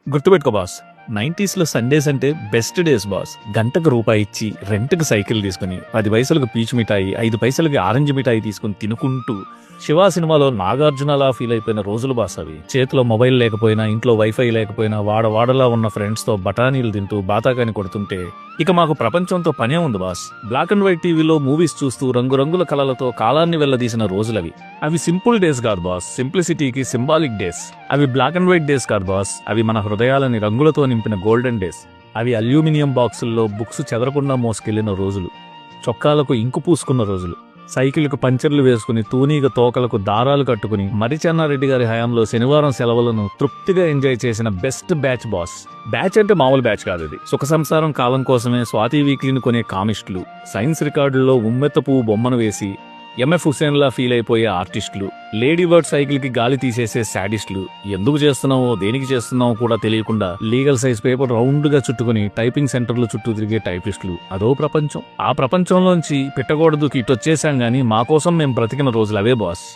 గుర్తుపెట్టుకో boss, 90s Sundays అంటే best days boss. గంటకు రూపాయి ఇచ్చి రెంట్కి సైకిల్ తీసుకుని 10 పైసలకు పీచు మిఠాయి, 5 పైసలకి ఆరెంజ్ మిఠాయి తీసుకుని తినుకుంటూ శివ సినిమాలో నాగార్జునలా ఫీల్ అయిపోయిన రోజులు బాస్ అవి. చేతిలో మొబైల్ లేకపోయినా, ఇంట్లో వైఫై లేకపోయినా, వాడవాడలా ఉన్న ఫ్రెండ్స్ తో బఠానీలు తింటూ బాతాకాని కొడుతుంటే ఇక మాకు ప్రపంచంతో పనే ఉంది బాస్. బ్లాక్ అండ్ వైట్ టీవీలో మూవీస్ చూస్తూ రంగురంగుల కళలతో కాలాన్ని వెళ్లదీసిన రోజులవి. అవి సింపుల్ డేస్ కాదు బాస్, సింప్లిసిటీకి సింబాలిక్ డేస్. అవి బ్లాక్ అండ్ వైట్ డేస్ కాదు బాస్, అవి మన హృదయాలని రంగులతో నింపిన గోల్డెన్ డేస్. అవి అల్యూమినియం బాక్సుల్లో బుక్స్ చెదరకుండా మోసుకెళ్లిన రోజులు, చొక్కాలకు ఇంకు పూసుకున్న రోజులు, సైకిల్కు పంచర్లు వేసుకుని తూనీగ తోకలకు దారాలు కట్టుకుని మరిచెన్నారెడ్డి గారి హయాంలో శనివారం సెలవులను తృప్తిగా ఎంజాయ్ చేసిన బెస్ట్ బ్యాచ్ బాస్. బ్యాచ్ అంటే మామూలు బ్యాచ్ కాదు ఇది. సుఖ సంసారం కాలం కోసమే స్వాతి వీక్లీని కొనే కామిస్టులు, సైన్స్ రికార్డుల్లో ఉమ్మెత్త పువ్వు బొమ్మను వేసి ఎంఎఫ్ హుసేన్లా ఫీల్ అయిపోయే ఆర్టిస్టులు, లేడీ బర్డ్ సైకిల్ కి గాలి తీసేసే శాడిస్టులు, ఎందుకు చేస్తున్నావో దేనికి చేస్తున్నావో కూడా తెలియకుండా లీగల్ సైజ్ పేపర్ రౌండ్ గా చుట్టుకుని టైపింగ్ సెంటర్లు చుట్టూ తిరిగే టైపిస్టులు, అదో ప్రపంచం. ఆ ప్రపంచంలోంచి పెట్టకూడదు ఇటొచ్చేసాం గానీ మా కోసం మేం బ్రతికిన రోజులు అవే బాస్.